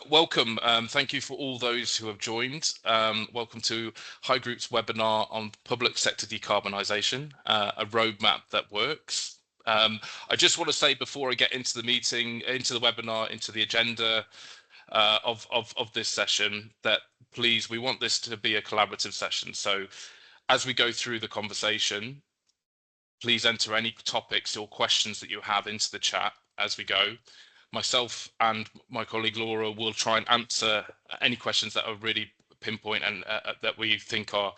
Welcome. Thank you for all those who have joined. Welcome to High Group's webinar on public sector decarbonisation, a roadmap that works. I just want to say before I get into the meeting, into the webinar, into the agenda of this session, that please, we want this to be a collaborative session. So as we go through the conversation, please enter any topics or questions that you have into the chat as we go. Myself and my colleague Laura will try and answer any questions that are really pinpoint and that we think are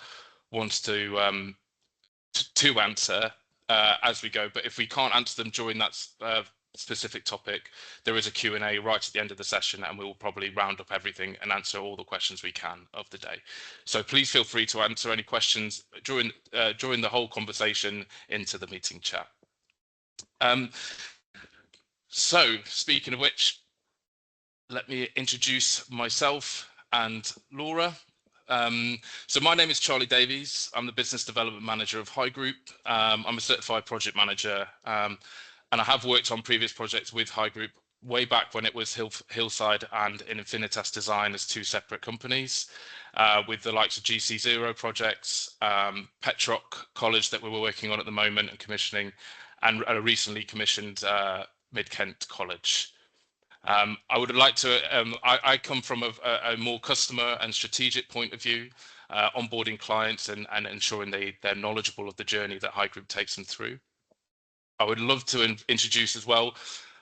wants to answer as we go. But if we can't answer them during that specific topic, there is a Q&A right at the end of the session, and we will probably round up everything and answer all the questions we can of the day. So please feel free to answer any questions during the whole conversation into the meeting chat. So speaking of which, let me introduce myself and Laura. So my name is Charlie Davies. I'm the Business Development Manager of High Group. I'm a certified project manager, and I have worked on previous projects with High Group way back when it was Hillside and in Infinitas Design as two separate companies, with the likes of GC0 projects, Petrock College that we were working on at the moment and commissioning, and a recently commissioned Mid-Kent College. I would like to, I come from a more customer and strategic point of view, onboarding clients and ensuring they're knowledgeable of the journey that High Group takes them through. I would love to introduce as well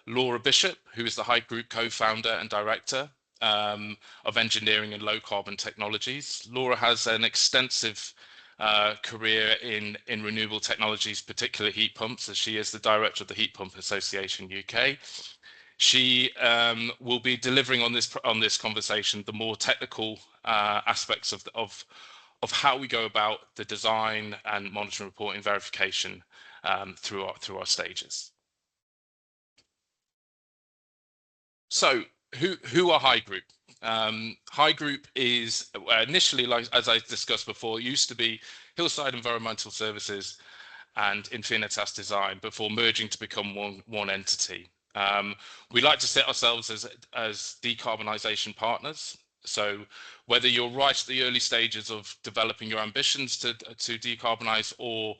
Laura Bishop, who is the High Group co-founder and director of engineering and low carbon technologies. Laura has an extensive career in renewable technologies, particularly heat pumps, as she is the director of the Heat Pump Association UK. She will be delivering on this conversation the more technical aspects of how we go about the design and monitoring, reporting, verification through our stages. So who are High Group? High Group is initially, like as I discussed before, used to be Hillside Environmental Services and Infinitas Design before merging to become one entity. We like to set ourselves as decarbonisation partners. So whether you're right at the early stages of developing your ambitions to decarbonise or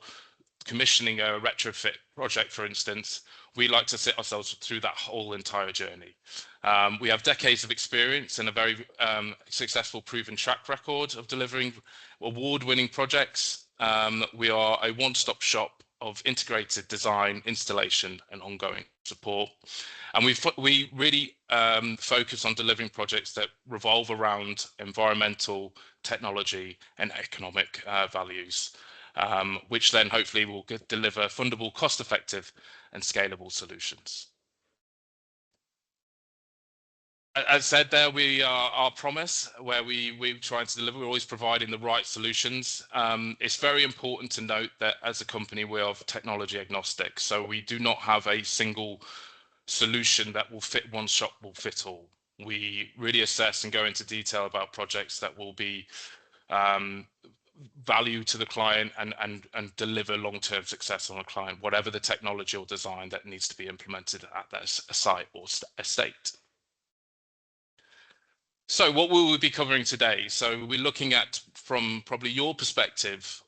commissioning a retrofit project, for instance, we like to sit ourselves through that whole entire journey. We have decades of experience and a very successful proven track record of delivering award-winning projects. We are a one-stop shop of integrated design, installation and ongoing support. And we really focus on delivering projects that revolve around environmental, technology and economic values, which then hopefully will deliver fundable, cost-effective and scalable solutions. As said there, we are our promise where we try to deliver, we're always providing the right solutions. It's very important to note that as a company, we are technology agnostic. So we do not have a single solution that will fit one shop will fit all. We really assess and go into detail about projects that will be value to the client and deliver long-term success on a client, whatever the technology or design that needs to be implemented at that site or estate. So what will we be covering today? So we're looking at, from probably your perspective,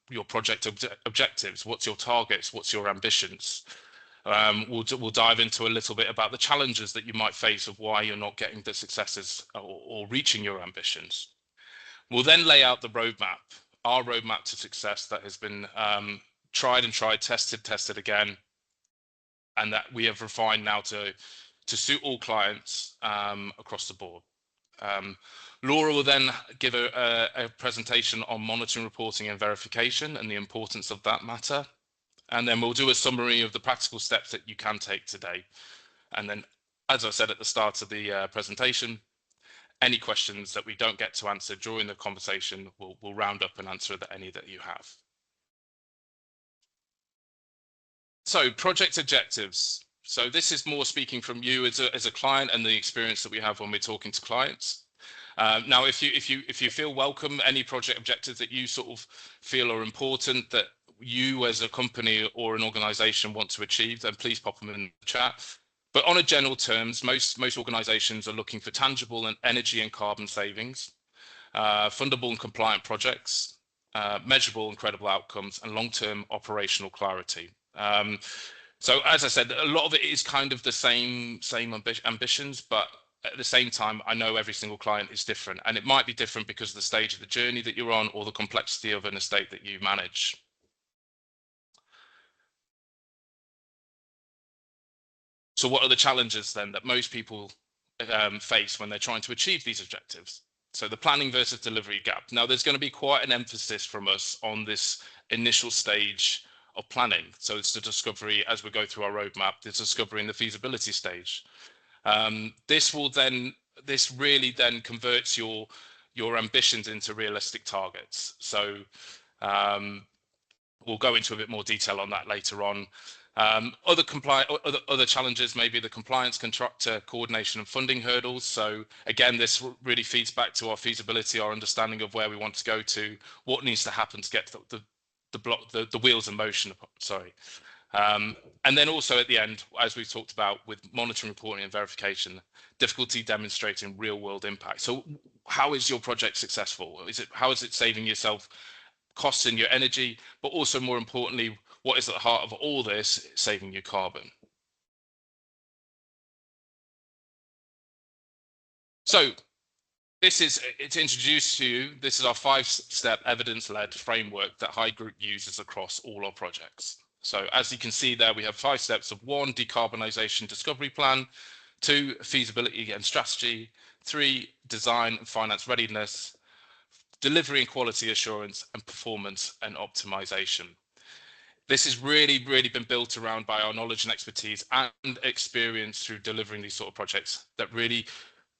your project objectives. What's your targets? What's your ambitions? We'll dive into a little bit about the challenges that you might face of why you're not getting the successes or reaching your ambitions. We'll then lay out the roadmap, our roadmap to success that has been tried and tried, tested again, and that we have refined now to suit all clients across the board. Laura will then give a presentation on monitoring, reporting and verification and the importance of that matter. And then we'll do a summary of the practical steps that you can take today. And then, as I said at the start of the presentation, any questions that we don't get to answer during the conversation, we'll round up and answer any that you have. So project objectives. So this is more speaking from you as a client and the experience that we have when we're talking to clients. Now, if you feel welcome, any project objectives that you sort of feel are important that you as a company or an organization want to achieve, then please pop them in the chat. But on a general terms, most organisations are looking for tangible and energy and carbon savings, fundable and compliant projects, measurable and credible outcomes, and long-term operational clarity. So as I said, a lot of it is kind of the same ambitions, but at the same time, I know every single client is different, and it might be different because of the stage of the journey that you're on or the complexity of an estate that you manage. So what are the challenges then that most people face when they're trying to achieve these objectives? So the planning versus delivery gap. Now, there's going to be quite an emphasis from us on this initial stage of planning. So it's the discovery as we go through our roadmap, the discovery in the feasibility stage. This really then converts your ambitions into realistic targets. So we'll go into a bit more detail on that later on. Other challenges may be the compliance, contractor coordination and funding hurdles. So again, this really feeds back to our feasibility, our understanding of where we want to go to, what needs to happen to get the wheels in motion. Sorry. And then also at the end, as we've talked about with monitoring, reporting and verification, difficulty demonstrating real world impact. So how is your project successful? How is it saving yourself costs in your energy, but also more importantly, what is at the heart of all this, saving you carbon. So it's introduced to you, this is our 5-step evidence-led framework that High Group uses across all our projects. So as you can see there, we have 5 steps of 1, decarbonisation discovery plan, 2, feasibility and strategy, 3, design and finance readiness, delivery and quality assurance, and performance and optimization. This has really been built around by our knowledge and expertise and experience through delivering these sort of projects that really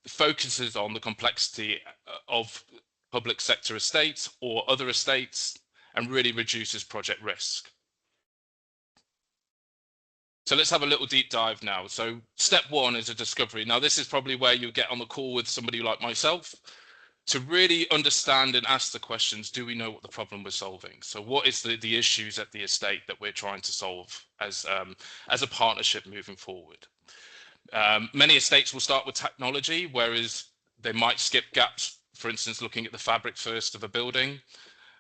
focuses on the complexity of public sector estates or other estates and really reduces project risk. So let's have a little deep dive now. So step 1 is a discovery. Now this is probably where you get on the call with somebody like myself to really understand and ask the questions, do we know what the problem we're solving? So what is the issues at the estate that we're trying to solve as a partnership moving forward? Many estates will start with technology, whereas they might skip gaps, for instance, looking at the fabric first of a building.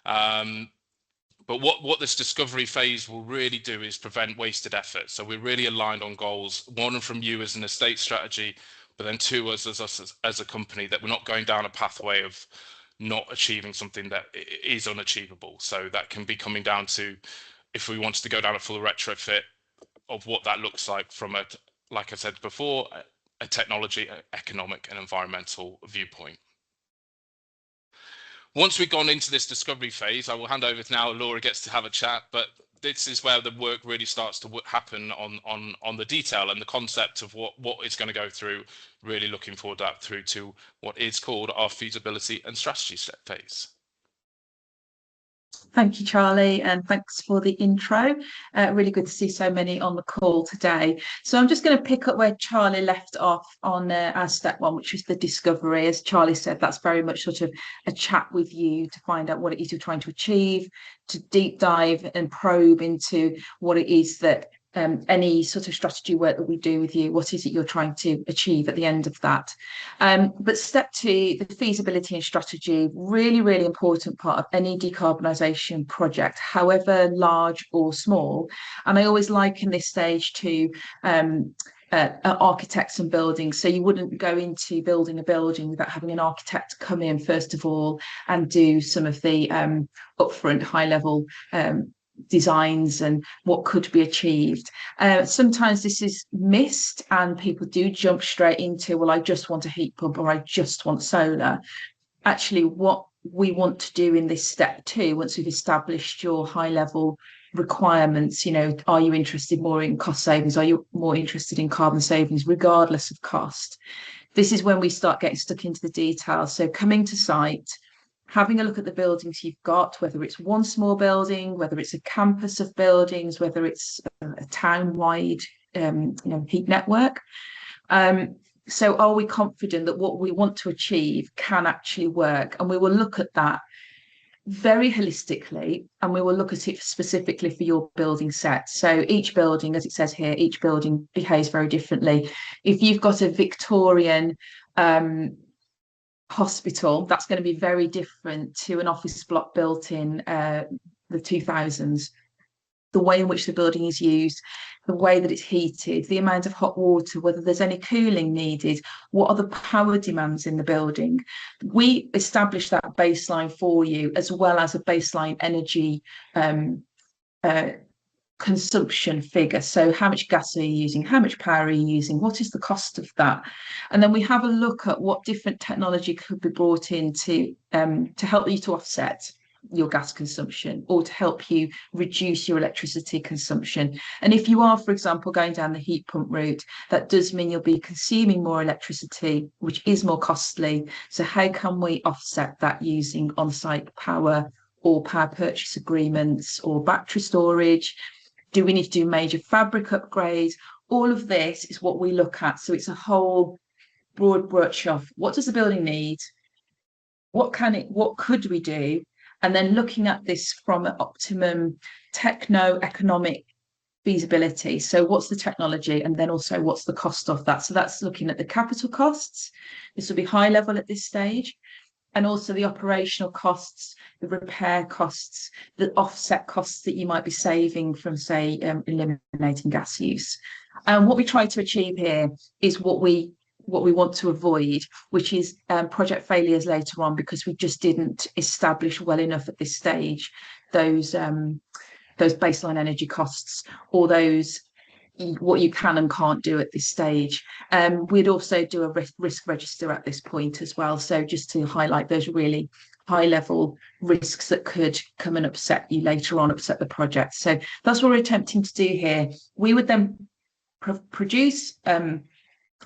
But what this discovery phase will really do is prevent wasted effort. So we're really aligned on goals, 1 from you as an estate strategy, but then 2 as a company, that we're not going down a pathway of not achieving something that is unachievable. So that can be coming down to, if we wanted to go down a full retrofit, of what that looks like from like I said before, a technology, economic and environmental viewpoint. Once we've gone into this discovery phase, I will hand over to now Laura gets to have a chat, but this is where the work really starts to happen on the detail and the concept of what it's going to go through, really looking forward that through to what is called our feasibility and strategy step phase. Thank you, Charlie, and thanks for the intro. Really good to see so many on the call today. So I'm just going to pick up where Charlie left off on our step 1, which is the discovery. As Charlie said, that's very much sort of a chat with you to find out what it is you're trying to achieve, to deep dive and probe into what it is that any sort of strategy work that we do with you, what is it you're trying to achieve at the end of that. But step 2, the feasibility and strategy, really important part of any decarbonisation project, however large or small. And I always liken this stage to architects and buildings. So you wouldn't go into building a building without having an architect come in first of all and do some of the upfront high level designs and what could be achieved. Sometimes this is missed and people do jump straight into, well, I just want a heat pump or I just want solar. Actually, what we want to do in this step 2, once we've established your high level requirements, are you interested more in cost savings? Are you more interested in carbon savings, regardless of cost? This is when we start getting stuck into the details. So coming to site, having a look at the buildings you've got, whether it's one small building, whether it's a campus of buildings, whether it's a town-wide heat network. So are we confident that what we want to achieve can actually work? And we will look at that very holistically, and we will look at it specifically for your building set. So each building, as it says here, each building behaves very differently. If you've got a Victorian hospital, that's going to be very different to an office block built in the 2000s. The way in which the building is used, the way that it's heated, the amount of hot water, whether there's any cooling needed, what are the power demands in the building. We establish that baseline for you, as well as a baseline energy consumption figure. So how much gas are you using? How much power are you using? What is the cost of that? And then we have a look at what different technology could be brought in to help you to offset your gas consumption, or to help you reduce your electricity consumption. And if you are, for example, going down the heat pump route, that does mean you'll be consuming more electricity, which is more costly. So how can we offset that using on-site power, or power purchase agreements, or battery storage? Do we need to do major fabric upgrades? All of this is what we look at. So it's a whole broad brush of what does the building need? What could we do? And then looking at this from an optimum techno-economic feasibility. So what's the technology? And then also what's the cost of that? So that's looking at the capital costs. This will be high level at this stage. And also the operational costs, the repair costs, the offset costs that you might be saving from, say, eliminating gas use. And what we try to achieve here is what we want to avoid, which is project failures later on, because we just didn't establish well enough at this stage those baseline energy costs, or those what you can and can't do at this stage. We'd also do a risk register at this point as well. So just to highlight those really high level risks that could come and upset you later on, upset the project. So that's what we're attempting to do here. We would then produce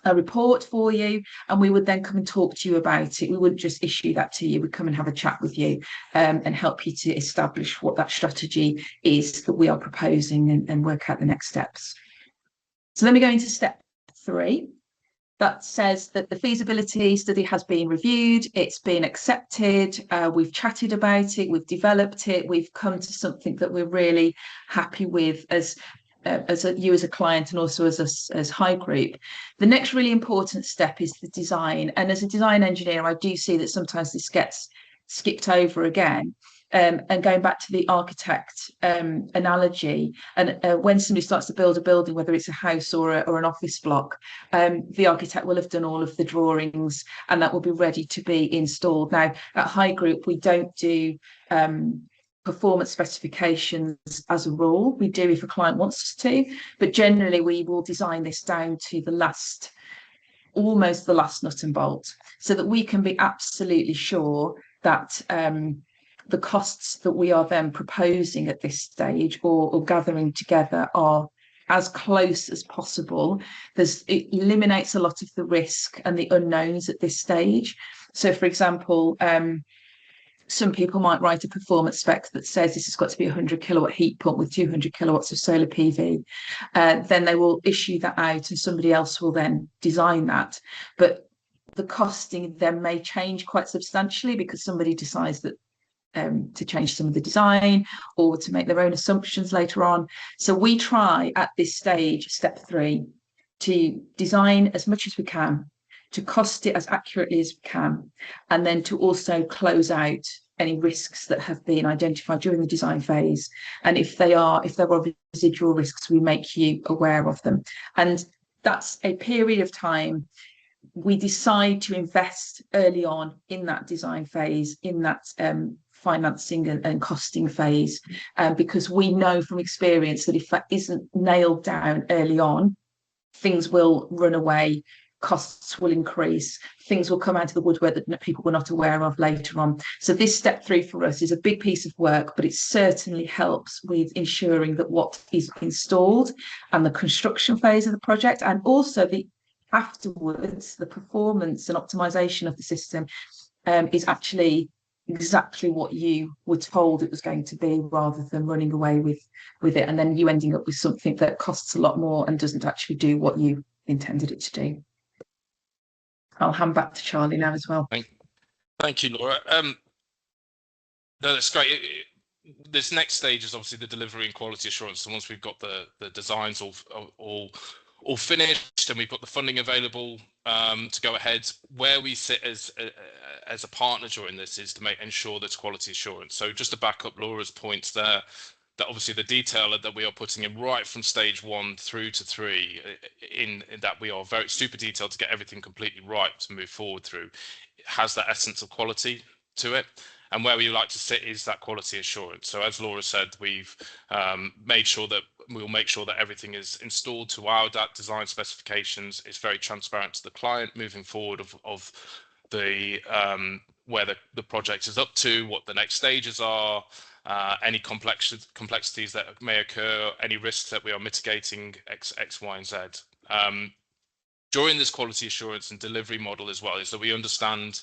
a report for you, and we would then come and talk to you about it. We wouldn't just issue that to you. We'd come and have a chat with you and help you to establish what that strategy is that we are proposing, and work out the next steps. So let me go into step 3. That says that the feasibility study has been reviewed, it's been accepted, we've chatted about it, we've developed it, we've come to something that we're really happy with as you as a client, and also as High Group. The next really important step is the design. And as a design engineer, I do see that sometimes this gets skipped over again. And going back to the architect analogy, and when somebody starts to build a building, whether it's a house or an office block, the architect will have done all of the drawings, and that will be ready to be installed. Now, at High Group, we don't do performance specifications as a rule. We do if a client wants us to, but generally we will design this down to the last, almost the last nut and bolt, so that we can be absolutely sure that the costs that we are then proposing at this stage, or gathering together, are as close as possible. It eliminates a lot of the risk and the unknowns at this stage. So, for example, some people might write a performance spec that says this has got to be a 100 kilowatt heat pump with 200 kilowatts of solar PV. Then they will issue that out, and somebody else will then design that. But the costing then may change quite substantially, because somebody decides that to change some of the design, or to make their own assumptions later on. So we try at this stage, step 3, to design as much as we can, to cost it as accurately as we can, and then to also close out any risks that have been identified during the design phase. And if there are residual risks, we make you aware of them. And that's a period of time. We decide to invest early on in that design phase, in that financing and costing phase, because we know from experience that if that isn't nailed down early on, things will run away, costs will increase, things will come out of the woodwork that people were not aware of later on. So this step 3 for us is a big piece of work, but it certainly helps with ensuring that what is installed and the construction phase of the project, and also the afterwards, the performance and optimization of the system, is actually exactly what you were told it was going to be, rather than running away with it and then you ending up with something that costs a lot more and doesn't actually do what you intended it to do. I'll hand back to Charlie now as well. Thank you, Laura. No, that's great. This next stage is obviously the delivery and quality assurance. So once we've got the designs all finished and we've got the funding available to go ahead, where we sit as a partner during this is to ensure that's quality assurance. So just to back up Laura's points there, that obviously the detail that we are putting in right from stage 1 through to 3, in that we are very super detailed to get everything completely right to move forward through, it has that essence of quality to it. And where we like to sit is that quality assurance. So as Laura said, we've made sure that we'll make sure that everything is installed to our design specifications. It's very transparent to the client moving forward of the where the project is up to, what the next stages are, any complexities that may occur, any risks that we are mitigating, X, Y, and Z. During this quality assurance and delivery model as well, is that we understand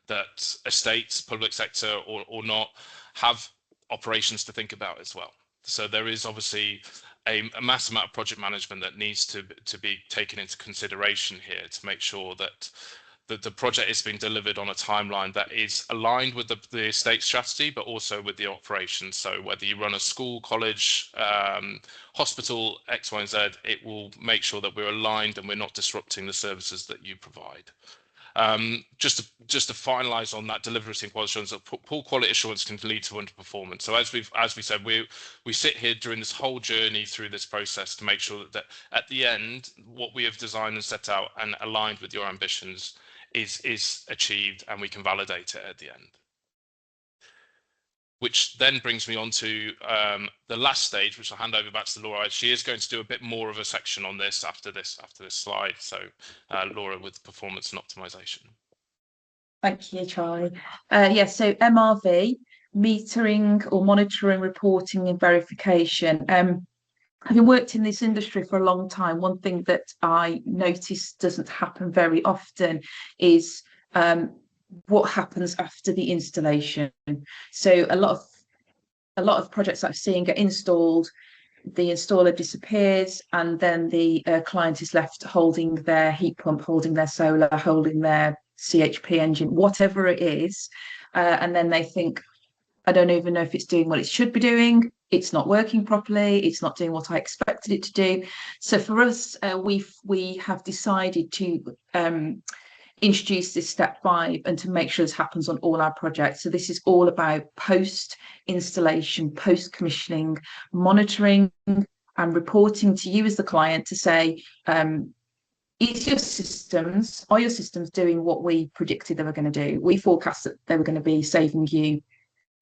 that estates, public sector or not, have operations to think about as well. So there is obviously a mass amount of project management that needs to be taken into consideration here to make sure that the project is being delivered on a timeline that is aligned with the estate strategy, but also with the operations. So whether you run a school, college, hospital, X, Y, and Z, it will make sure that we're aligned and we're not disrupting the services that you provide. Just to finalise on that delivery and quality assurance, poor quality assurance can lead to underperformance. So as we said, we sit here during this whole journey through this process to make sure that at the end, what we have designed and set out and aligned with your ambitions is achieved, and we can validate it at the end. Which then brings me on to the last stage, which I'll hand over back to Laura. She is going to do a bit more of a section on this after this slide. So Laura, with performance and optimization. Thank you, Charlie. Yes, so MRV, metering or monitoring, reporting and verification. Having worked in this industry for a long time, one thing that I notice doesn't happen very often is what happens after the installation. So a lot of projects I've seen get installed, the installer disappears, and then the client is left holding their heat pump, holding their solar, holding their CHP engine, whatever it is, and then they think, I don't even know if it's doing what it should be doing. It's not working properly. It's not doing what I expected it to do. So for us, we have decided to introduce this step 5 and to make sure this happens on all our projects. So this is all about post installation, post commissioning, monitoring and reporting to you as the client to say, are your systems doing what we predicted they were going to do? We forecast that they were going to be saving you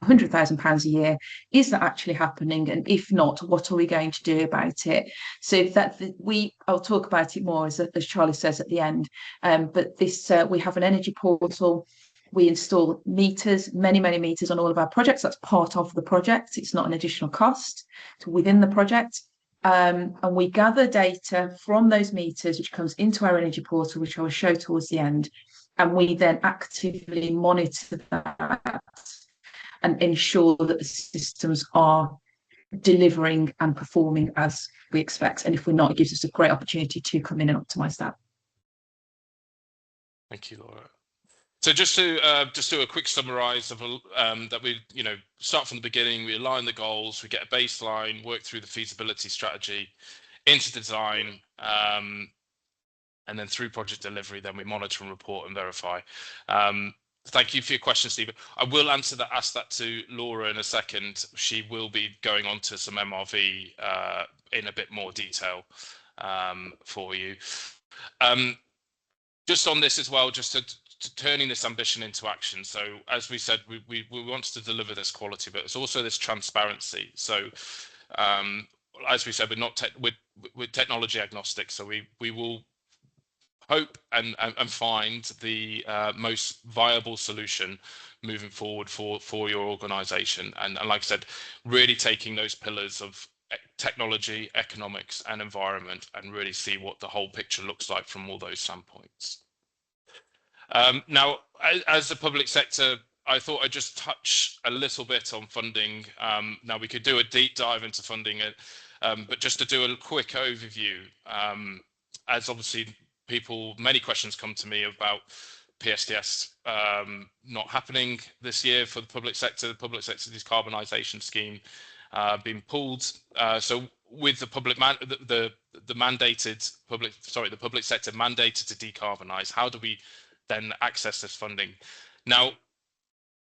£100,000 a year. Is that actually happening? And if not, what are we going to do about it? So that I'll talk about it more as Charlie says at the end. But this we have an energy portal. We install meters, many meters on all of our projects. That's part of the project. It's not an additional cost. It's within the project. And we gather data from those meters, which comes into our energy portal, which I will show towards the end. And we then actively monitor that and ensure that the systems are delivering and performing as we expect. And if we're not, it gives us a great opportunity to come in and optimize that. Thank you, Laura. So just to do a quick summarize of that we start from the beginning, we align the goals, we get a baseline, work through the feasibility strategy into design, and then through project delivery, then we monitor and report and verify. Thank you for your question, Stephen. I will ask that to Laura in a second. She will be going on to some MRV in a bit more detail for you. Just on this as well, just to turning this ambition into action. So as we said, we want to deliver this quality, but it's also this transparency. So as we said, we're technology agnostic. So we will hope and find the most viable solution moving forward for your organization. And like I said, really taking those pillars of technology, economics and environment and really see what the whole picture looks like from all those standpoints. Now, as the public sector, I thought I'd just touch a little bit on funding. Now we could do a deep dive into funding, but just to do a quick overview, as obviously many questions come to me about PSDS not happening this year for the public sector decarbonisation scheme being pulled. So with the public the public sector mandated to decarbonise, how do we then access this funding? Now,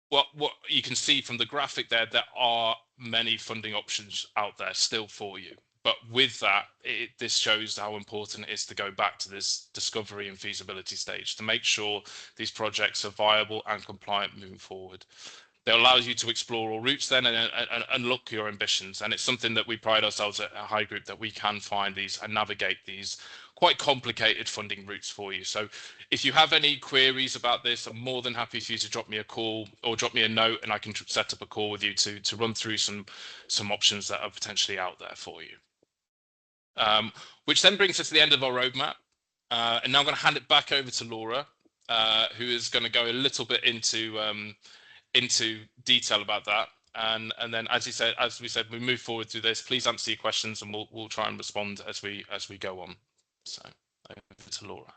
what you can see from the graphic there are many funding options out there still for you. But with that, this shows how important it is to go back to this discovery and feasibility stage to make sure these projects are viable and compliant moving forward. That allows you to explore all routes then and unlock your ambitions. And it's something that we pride ourselves at High Group, that we can find these and navigate these quite complicated funding routes for you. So if you have any queries about this, I'm more than happy for you to drop me a call or drop me a note, and I can set up a call with you to run through some options that are potentially out there for you. Which then brings us to the end of our roadmap. And now I'm going to hand it back over to Laura, who is going to go a little bit into detail about that, and then as we said, we move forward through this. Please answer your questions, and we'll try and respond as we go on. So over to Laura.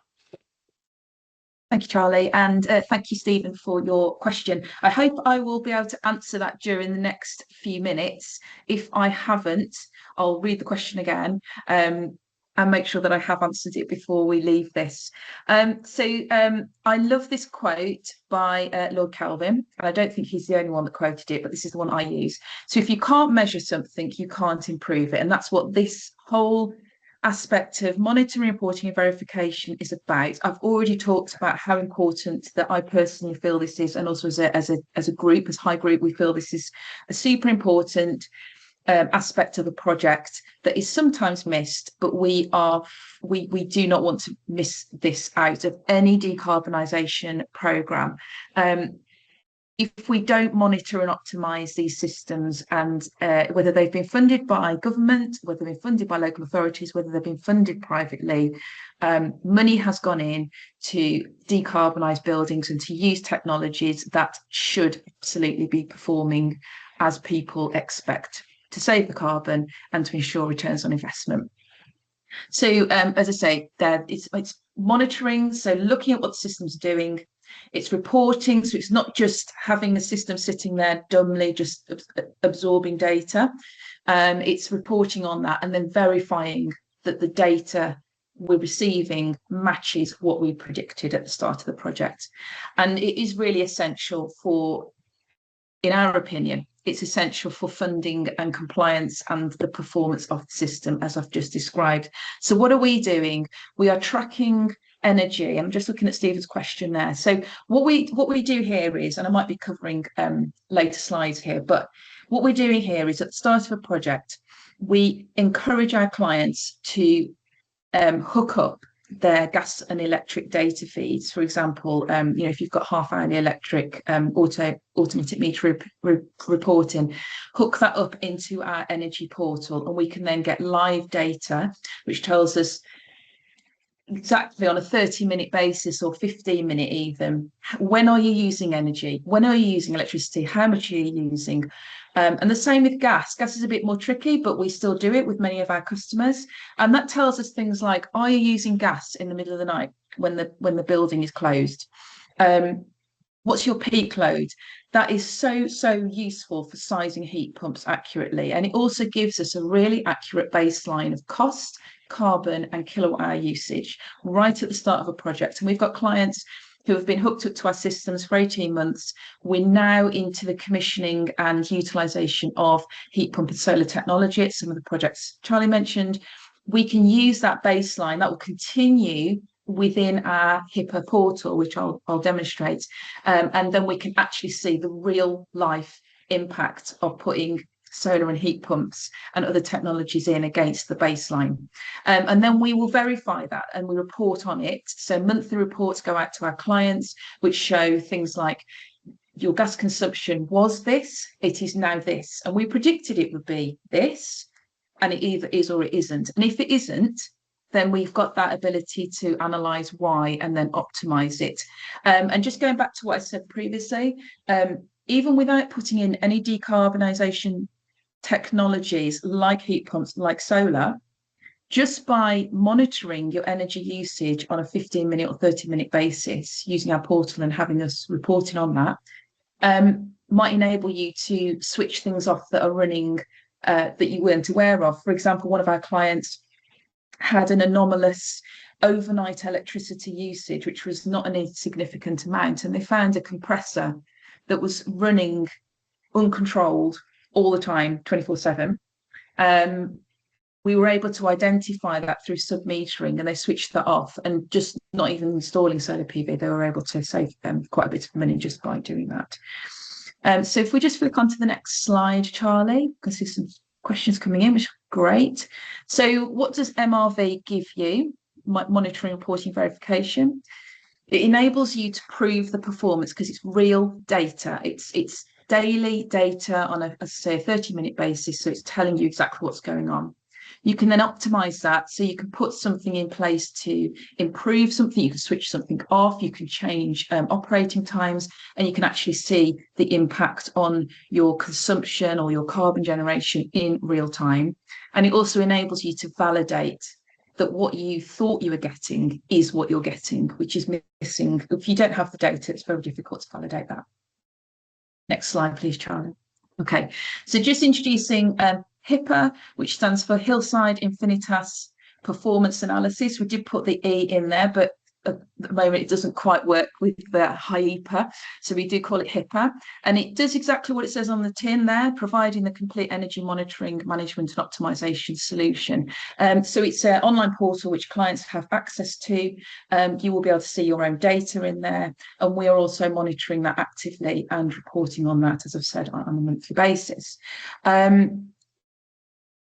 Thank you, Charlie, and thank you, Stephen, for your question. I hope I will be able to answer that during the next few minutes. If I haven't, I'll read the question again and make sure that I have answered it before we leave this. I love this quote by Lord Kelvin, and I don't think he's the only one that quoted it, but this is the one I use. So if you can't measure something, you can't improve it. And that's what this whole aspect of monitoring, reporting and verification is about. I've already talked about how important that I personally feel this is, and also as a group, as High Group, we feel this is a super important aspect of a project that is sometimes missed, but we do not want to miss this out of any decarbonisation programme. If we don't monitor and optimise these systems, and whether they've been funded by government, whether they've been funded by local authorities, whether they've been funded privately, money has gone in to decarbonise buildings and to use technologies that should absolutely be performing as people expect, to save the carbon and to ensure returns on investment. So as I say, it's monitoring, so looking at what the system's doing. It's reporting, so it's not just having the system sitting there dumbly just absorbing data. It's reporting on that and then verifying that the data we're receiving matches what we predicted at the start of the project. And it is really essential for, in our opinion, it's essential for funding and compliance and the performance of the system, as I've just described. So what are we doing? We are tracking energy. I'm just looking at Stephen's question there. So what we do here is, and I might be covering later slides here, but what we're doing here is at the start of a project, we encourage our clients to hook up their gas and electric data feeds. For example, if you've got half-hourly electric automatic meter reporting, hook that up into our energy portal, and we can then get live data which tells us exactly on a 30-minute basis or 15-minute even, when are you using energy, when are you using electricity, how much are you using. And the same with gas. Gas is a bit more tricky, but we still do it with many of our customers. And that tells us things like, are you using gas in the middle of the night when the building is closed? What's your peak load? That is so useful for sizing heat pumps accurately. And it also gives us a really accurate baseline of cost, carbon and kilowatt hour usage right at the start of a project. And we've got clients who have been hooked up to our systems for 18 months. We're now into the commissioning and utilisation of heat pump and solar technology at some of the projects Charlie mentioned. We can use that baseline, that will continue within our HIPAA portal, which I'll demonstrate. And then we can actually see the real life impact of putting solar and heat pumps and other technologies in against the baseline. And then we will verify that and we report on it. So monthly reports go out to our clients, which show things like your gas consumption was this, it is now this. And we predicted it would be this, and it either is or it isn't. And if it isn't, then we've got that ability to analyse why and then optimise it. And just going back to what I said previously, even without putting in any decarbonisation technologies like heat pumps, like solar, just by monitoring your energy usage on a 15-minute or 30-minute basis using our portal and having us reporting on that, might enable you to switch things off that are running that you weren't aware of. For example, one of our clients had an anomalous overnight electricity usage, which was not an insignificant amount, and they found a compressor that was running uncontrolled all the time, 24/7. We were able to identify that through submetering, and they switched that off, and just not even installing solar PV, they were able to save quite a bit of money just by doing that. So if we just flick onto the next slide, Charlie, I can see some questions coming in, which is great. So what does MRV give you? Monitoring, reporting, verification. It enables you to prove the performance because it's real data. It's daily data on a 30-minute basis, so it's telling you exactly what's going on. You can then optimize that, so you can put something in place to improve something, you can switch something off, you can change operating times, and you can actually see the impact on your consumption or your carbon generation in real time. And it also enables you to validate that what you thought you were getting is what you're getting, which is missing. If you don't have the data, it's very difficult to validate that. Next slide, please, Charlie. Okay, so just introducing HIPAA, which stands for Hillside Infinitas Performance Analysis. We did put the E in there, but at the moment it doesn't quite work with the HIPAA, so we do call it HIPAA, and it does exactly what it says on the tin there, providing the complete energy monitoring, management and optimization solution. So it's an online portal which clients have access to. You will be able to see your own data in there, and we are also monitoring that actively and reporting on that, as I've said, on a monthly basis.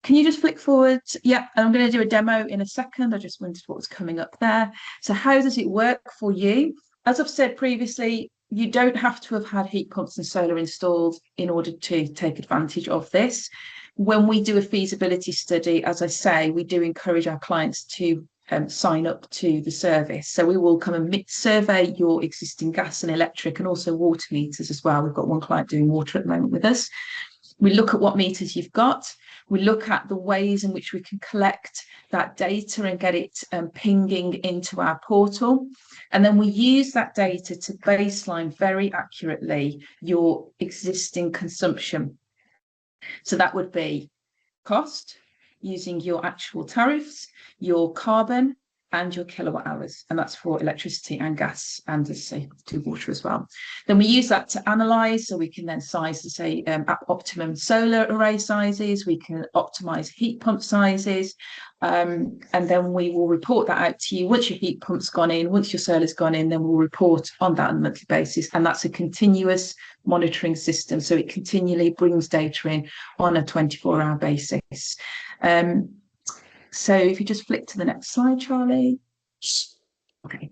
Can you just flick forward? Yeah, I'm going to do a demo in a second. I just wondered what was coming up there. So how does it work for you? As I've said previously, you don't have to have had heat pumps and solar installed in order to take advantage of this. When we do a feasibility study, as I say, we do encourage our clients to sign up to the service. So we will come and survey your existing gas and electric and also water meters as well. We've got one client doing water at the moment with us. We look at what meters you've got. We look at the ways in which we can collect that data and get it pinging into our portal. And then we use that data to baseline very accurately your existing consumption. So that would be cost, using your actual tariffs, your carbon, and your kilowatt hours, and that's for electricity and gas, and as I say, to water as well. Then we use that to analyze, so we can then size, say, optimum solar array sizes, we can optimize heat pump sizes, and then we will report that out to you. Once your heat pump's gone in, once your solar's gone in, then we'll report on that on a monthly basis, and that's a continuous monitoring system, so it continually brings data in on a 24-hour basis. So if you just flick to the next slide, Charlie. Okay.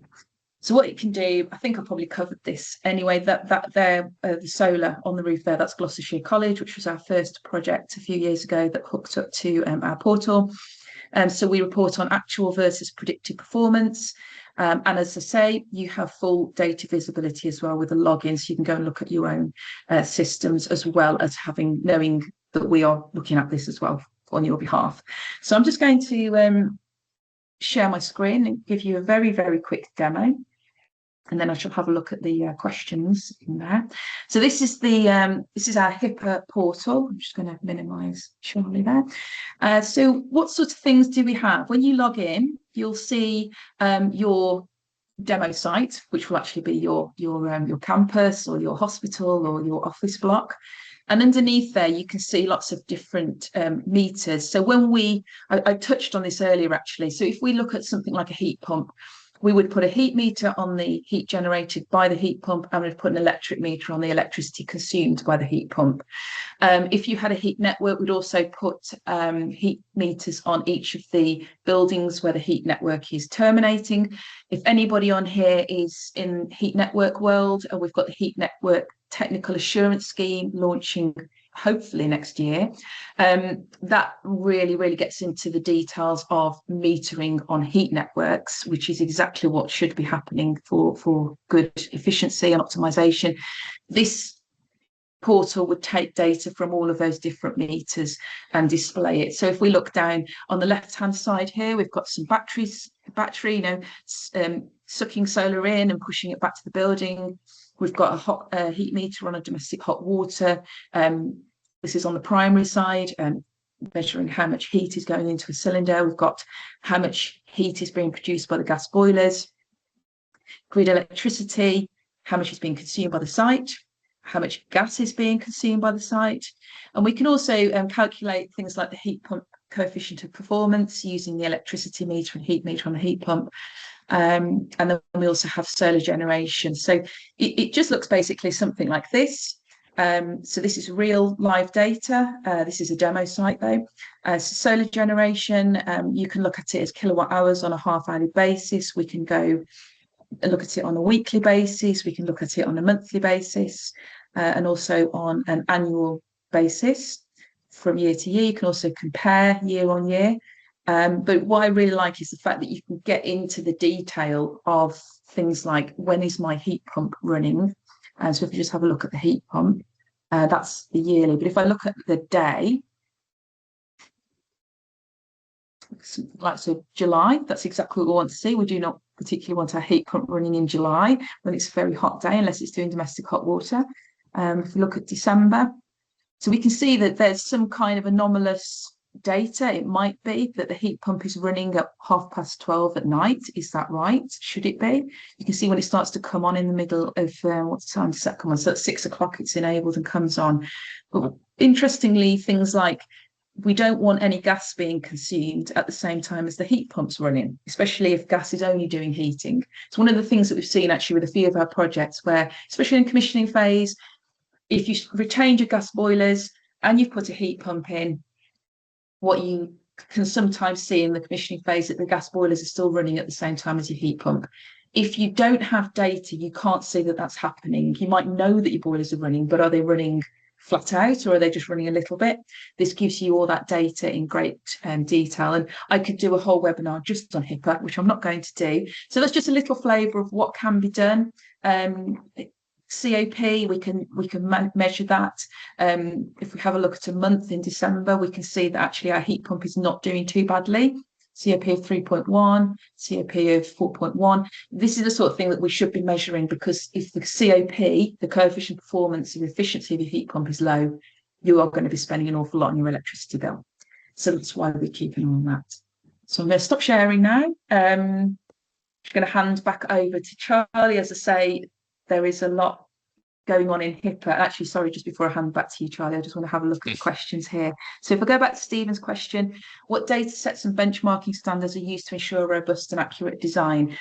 So what it can do, I think I probably covered this anyway, the solar on the roof there, that's Gloucestershire College, which was our first project a few years ago that hooked up to our portal. So we report on actual versus predicted performance. And as I say, you have full data visibility as well with a login, so you can go and look at your own systems, as well as knowing that we are looking at this as well on your behalf. So I'm just going to share my screen and give you a very, very quick demo, and then I shall have a look at the questions in there. So this is our HIPAA portal. I'm just going to minimize Charlie there. So what sort of things do we have? When you log in, you'll see your demo site, which will actually be your campus or your hospital or your office block. And underneath there, you can see lots of different meters. So when I touched on this earlier, actually. So if we look at something like a heat pump, we would put a heat meter on the heat generated by the heat pump, and we'd put an electric meter on the electricity consumed by the heat pump. If you had a heat network, we'd also put heat meters on each of the buildings where the heat network is terminating. If anybody on here is in heat network world, we've got the heat network technical assurance scheme launching hopefully next year. That really gets into the details of metering on heat networks, which is exactly what should be happening for good efficiency and optimization. This portal would take data from all of those different meters and display it. So if we look down on the left hand side here, we've got some battery, sucking solar in and pushing it back to the building. We've got a hot heat meter on a domestic hot water. This is on the primary side, measuring how much heat is going into a cylinder. We've got how much heat is being produced by the gas boilers, grid electricity, how much is being consumed by the site, how much gas is being consumed by the site. And we can also calculate things like the heat pump coefficient of performance using the electricity meter and heat meter on the heat pump. And then we also have solar generation. So it just looks basically something like this. So this is real live data. This is a demo site though. So solar generation, you can look at it as kilowatt hours on a half-hourly basis. We can go look at it on a weekly basis. We can look at it on a monthly basis, and also on an annual basis from year to year. You can also compare year on year. But what I really like is the fact that you can get into the detail of things like, when is my heat pump running? And so if you just have a look at the heat pump, that's the yearly. But if I look at the day, like so July, that's exactly what we want to see. We do not particularly want our heat pump running in July when it's a very hot day, unless it's doing domestic hot water. If we look at December, so we can see that there's some kind of anomalous data. It might be that the heat pump is running at 12:30 at night. Is that right? Should it be? You can see when it starts to come on in the middle of what time does that come on? So at 6 o'clock it's enabled and comes on. But interestingly, things like, we don't want any gas being consumed at the same time as the heat pump's running, especially if gas is only doing heating. It's one of the things that we've seen actually with a few of our projects where, especially in commissioning phase, if you retain your gas boilers and you've put a heat pump in, what you can sometimes see in the commissioning phase that the gas boilers are still running at the same time as your heat pump. If you don't have data, you can't see that that's happening. You might know that your boilers are running, but are they running flat out, or are they just running a little bit? This gives you all that data in great detail. And I could do a whole webinar just on HIPAA, which I'm not going to do. So that's just a little flavour of what can be done. COP, we can measure that. If we have a look at a month in December, we can see that actually our heat pump is not doing too badly. COP of 3.1, COP of 4.1. This is the sort of thing that we should be measuring, because if the COP, the coefficient performance and efficiency of your heat pump, is low, you are going to be spending an awful lot on your electricity bill. So that's why we're keeping on that. So I'm going to stop sharing now. I'm going to hand back over to Charlie. As I say, there is a lot going on in HIPAA. Actually, sorry, just before I hand back to you, Charlie, I just want to have a look at the questions here. So if I go back to Stephen's question, what data sets and benchmarking standards are used to ensure robust and accurate design?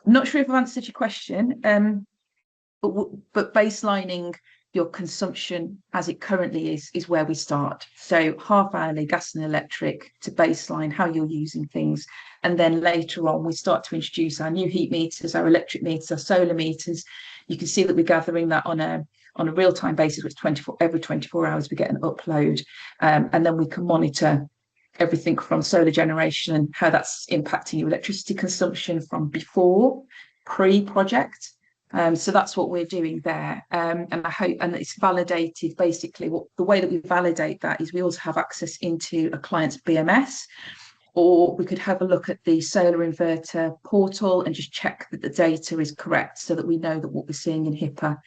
I'm not sure if I've answered your question, but baselining your consumption as it currently is where we start. So half-hourly gas and electric to baseline how you're using things. And then later on, we start to introduce our new heat meters, our electric meters, our solar meters. You can see that we're gathering that on a real-time basis, which every 24 hours we get an upload. And then we can monitor everything from solar generation and how that's impacting your electricity consumption from before, pre-project. So that's what we're doing there. And I hope, and it's validated basically. The way that we validate that is we also have access into a client's BMS, or we could have a look at the solar inverter portal and just check that the data is correct, so that we know that what we're seeing in HIPAA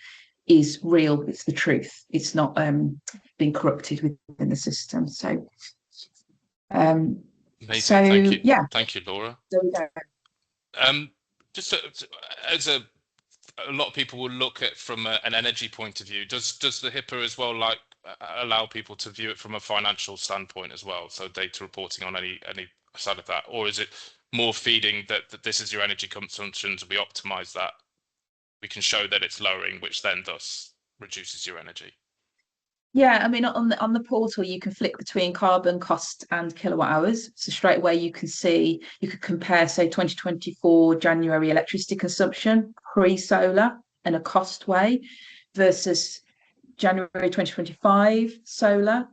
is real, it's the truth, it's not being corrupted within the system. So, amazing. So thank you. Yeah. Thank you, Laura. There we go. Just as a lot of people will look at from an energy point of view, does the HIPAA as well allow people to view it from a financial standpoint as well? So data reporting on any side of that, or is it more feeding that this is your energy consumptions, we optimize that, we can show that it's lowering, which then thus reduces your energy? Yeah, I mean, on the portal, you can flick between carbon, cost, and kilowatt hours. So straight away, you could compare, say, 2024 January electricity consumption pre-solar in a cost way versus January 2025 solar,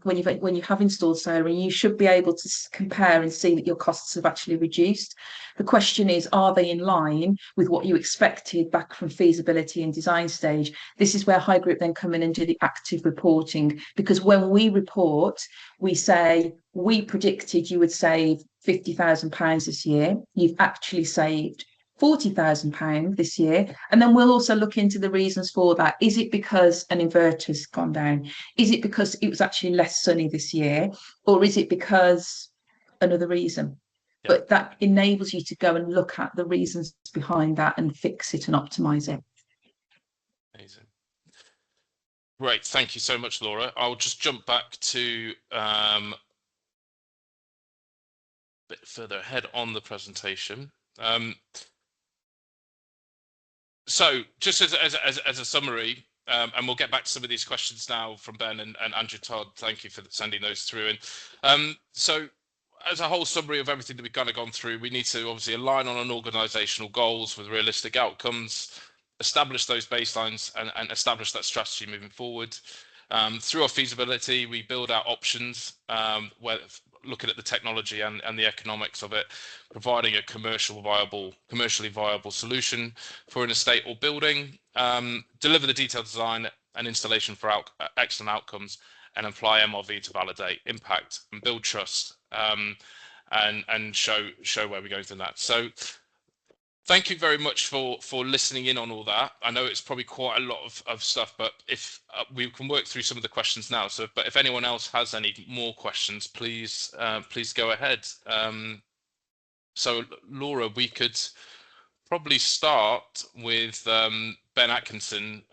when you have installed solar, and you should be able to compare and see that your costs have actually reduced. The question is, are they in line with what you expected back from feasibility and design stage? This is where High Group then come in and do the active reporting, because when we report, we say we predicted you would save £50,000 this year. You've actually saved £40,000 this year. And then we'll also look into the reasons for that. Is it because an inverter's gone down? Is it because it was actually less sunny this year? Or is it because another reason? Yeah. But that enables you to go and look at the reasons behind that and fix it and optimize it. Amazing. Great. Thank you so much, Laura. I'll just jump back to a bit further ahead on the presentation. So just as a summary, and we'll get back to some of these questions now from Ben and Andrew Todd. Thank you for sending those through. And so as a whole summary of everything that we've kind of gone through, we need to obviously align on organizational goals with realistic outcomes, establish those baselines and establish that strategy moving forward. Through our feasibility, we build out options, looking at the technology and the economics of it, providing a commercially viable solution for an estate or building, deliver the detailed design and installation for excellent outcomes, and apply MRV to validate impact and build trust, and show where we're going from that. So thank you very much for listening in on all that. I know it's probably quite a lot of stuff, but if we can work through some of the questions now. So, but if anyone else has any more questions, please go ahead. So Laura, we could probably start with Ben Atkinson.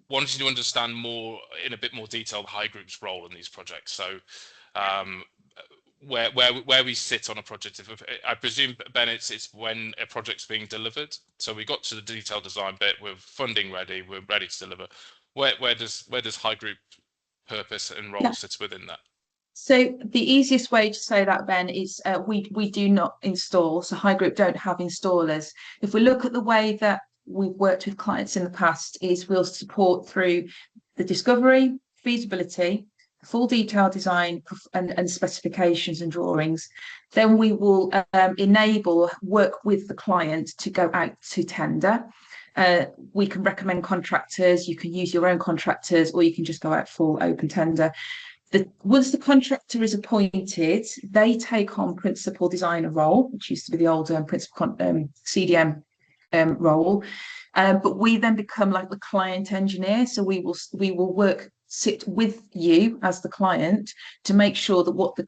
Wanting to understand more in a bit more detail High Group's role in these projects. So where we sit on a project. I presume, Ben, it's when a project's being delivered. So we got to the detailed design bit, we're funding ready, we're ready to deliver. Where does High Group purpose and role sit within that? So the easiest way to say that, Ben, is we do not install. So High Group don't have installers. If we look at the way that we've worked with clients in the past, is we'll support through the discovery, feasibility, full detailed design and specifications and drawings. Then we will work with the client to go out to tender. We can recommend contractors, you can use your own contractors, or you can just go out for open tender. Once the contractor is appointed, they take on principal designer role, which used to be the old principal CDM role, but we then become like the client engineer. So we will sit with you as the client to make sure that what the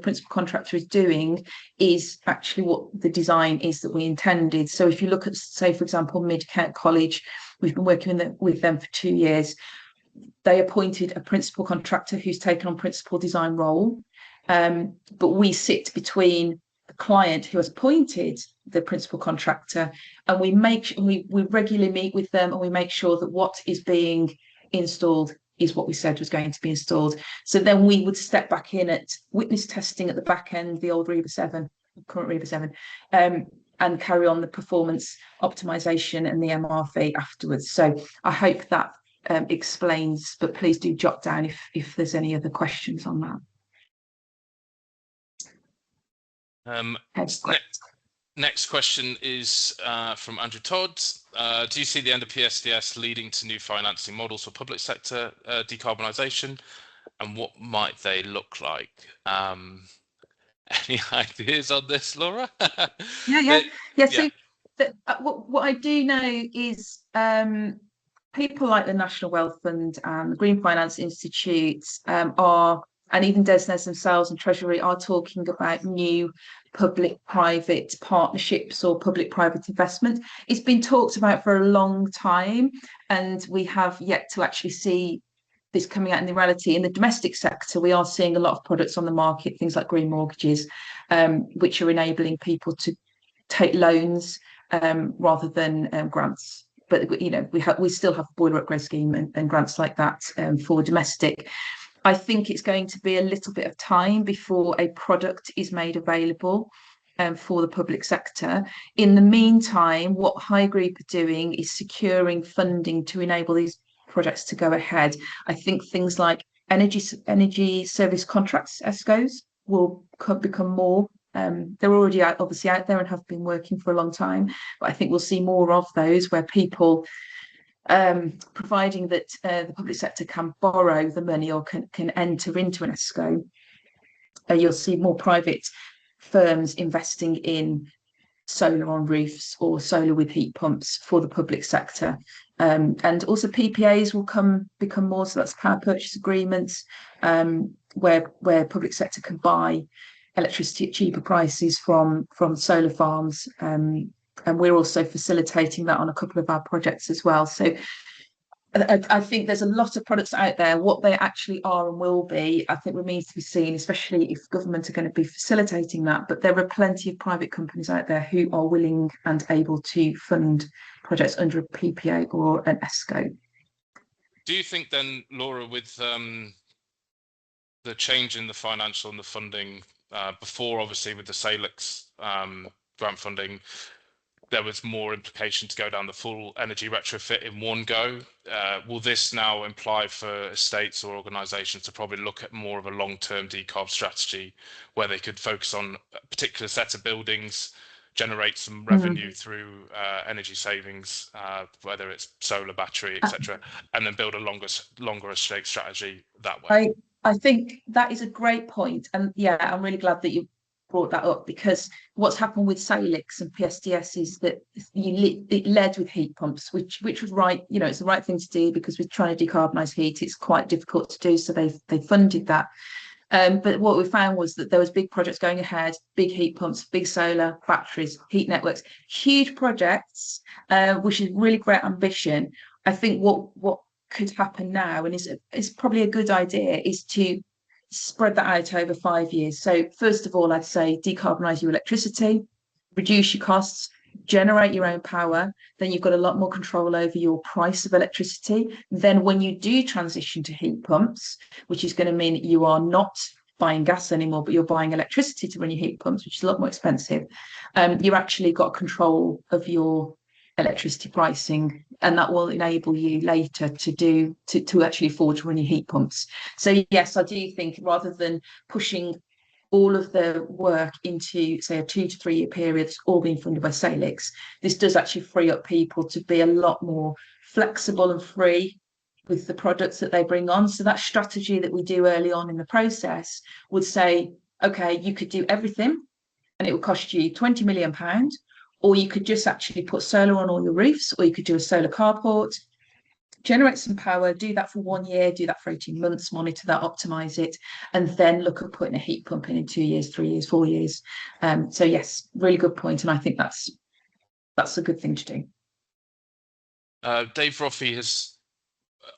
principal contractor is doing is actually what the design is that we intended. So if you look at, say, for example, Mid-Kent College, we've been working with them for 2 years. They appointed a principal contractor who's taken on principal design role, but we sit between the client who has appointed the principal contractor, and we regularly meet with them, and we make sure that what is being installed is what we said was going to be installed. So then we would step back in at witness testing at the back end, the old Reba 7, current Reba 7, and carry on the performance optimization and the MRV afterwards. So I hope that explains, but please do jot down if there's any other questions on that. Next question is from Andrew Todd. Do you see the end of PSDS leading to new financing models for public sector decarbonisation, and what might they look like? Any ideas on this, Laura? Yeah. So what I do know is people like the National Wealth Fund and the Green Finance Institute and even DESNZ themselves and Treasury are talking about new public-private partnerships or public-private investment. It's been talked about for a long time, and we have yet to actually see this coming out in the reality. In the domestic sector, we are seeing a lot of products on the market, things like green mortgages, which are enabling people to take loans rather than grants. But we still have a boiler upgrade scheme and grants like that for domestic. I think it's going to be a little bit of time before a product is made available. for the public sector. In the meantime, what High Group are doing is securing funding to enable these projects to go ahead. I think things like energy service contracts, ESCOs, will become more. They're already obviously out there and have been working for a long time, but I think we'll see more of those where people, providing that the public sector can borrow the money or can enter into an ESCO, you'll see more private firms investing in solar on roofs or solar with heat pumps for the public sector. And also PPAs will become more, so that's power purchase agreements, where public sector can buy electricity at cheaper prices from solar farms. And we're also facilitating that on a couple of our projects as well. So I think there's a lot of products out there. What they actually are and will be, I think, remains to be seen, especially if government are going to be facilitating that. But there are plenty of private companies out there who are willing and able to fund projects under a PPA or an ESCO. Do you think then, Laura, with the change in the financial and the funding before, obviously with the Salix grant funding, there was more implication to go down the full energy retrofit in one go. Will this now imply for estates or organisations to probably look at more of a long-term decarb strategy where they could focus on a particular set of buildings, generate some revenue through energy savings, whether it's solar, battery, etc., and then build a longer estate strategy that way? I think that is a great point. And yeah, I'm really glad that you brought that up, because what's happened with Salix and PSDS is that it led with heat pumps, which was right. You know, it's the right thing to do because we're trying to decarbonise heat. It's quite difficult to do, so they funded that. But what we found was that there was big projects going ahead, big heat pumps, big solar, batteries, heat networks, huge projects, which is really great ambition. I think what could happen now, and is probably a good idea, is to spread that out over 5 years. So first of all, I'd say decarbonise your electricity, reduce your costs, generate your own power. Then you've got a lot more control over your price of electricity. Then when you do transition to heat pumps, which is going to mean that you are not buying gas anymore, but you're buying electricity to run your heat pumps, which is a lot more expensive, you've actually got control of your electricity pricing, and that will enable you later to actually afford to run your heat pumps. So yes, I do think rather than pushing all of the work into, say, a 2 to 3 year period, all being funded by Salix, this does actually free up people to be a lot more flexible and free with the products that they bring on. So that strategy that we do early on in the process would say, okay, you could do everything and it would cost you £20 million, or you could just actually put solar on all your roofs, or you could do a solar carport, generate some power, do that for 1 year, do that for 18 months, monitor that, optimize it, and then look at putting a heat pump in 2 years, 3 years, 4 years. So yes, really good point, and I think that's a good thing to do. Dave Roffey has,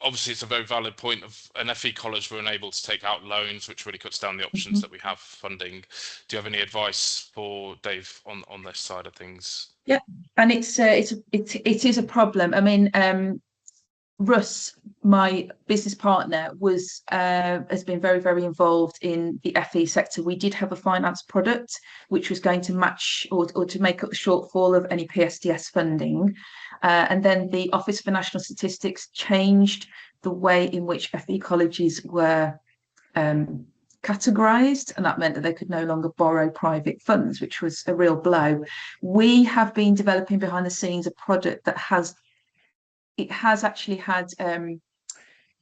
obviously it's a very valid point of an FE college we're unable to take out loans, which really cuts down the options that we have for funding. Do you have any advice for Dave on this side of things? Yeah, and it is a problem. I mean, Russ, my business partner, has been very, very involved in the FE sector. We did have a finance product which was going to match or to make up the shortfall of any PSDS funding. And then the Office for National Statistics changed the way in which FE colleges were categorised, and that meant that they could no longer borrow private funds, which was a real blow. We have been developing behind the scenes a product that has actually had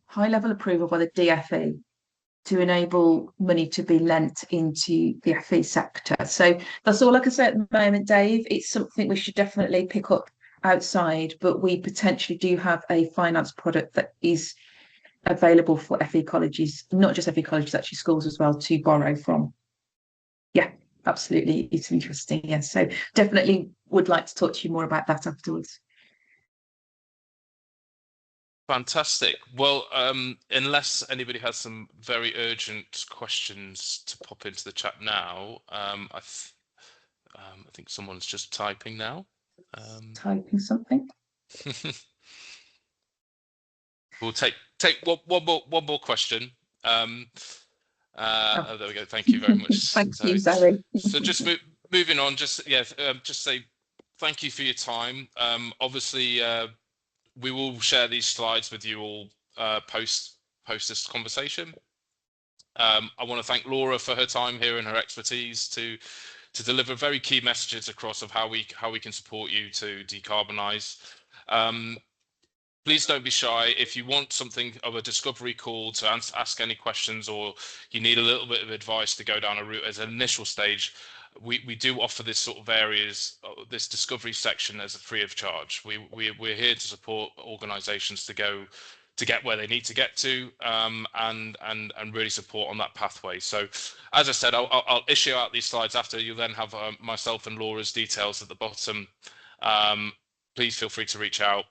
high level approval by the DFE to enable money to be lent into the FE sector. So that's all I can say at the moment, Dave. It's something we should definitely pick up outside, but we potentially do have a finance product that is available for FE colleges, not just FE colleges, actually schools as well, to borrow from. Yeah, absolutely. It's interesting. Yes. So definitely would like to talk to you more about that afterwards. Fantastic. Well, unless anybody has some very urgent questions to pop into the chat now, I think someone's just typing now. Typing something. We'll take one more question. There we go. Thank you very much. Thank you, Zoe. So just moving on, just say thank you for your time. Obviously, we will share these slides with you all post this conversation. I want to thank Laura for her time here and her expertise to deliver very key messages across of how we can support you to decarbonise. Please don't be shy. If you want something of a discovery call to ask any questions, or you need a little bit of advice to go down a route as an initial stage, we do offer this sort of areas, this discovery section as a free of charge. We're here to support organisations to get where they need to get to, and really support on that pathway. So, as I said, I'll issue out these slides after. You then have myself and Laura's details at the bottom. Please feel free to reach out.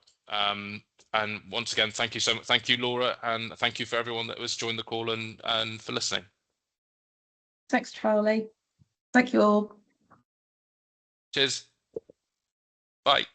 And once again, thank you so much. Thank you, Laura, and thank you for everyone that was joined the call and for listening. Thanks, Charlie. Thank you all. Cheers. Bye.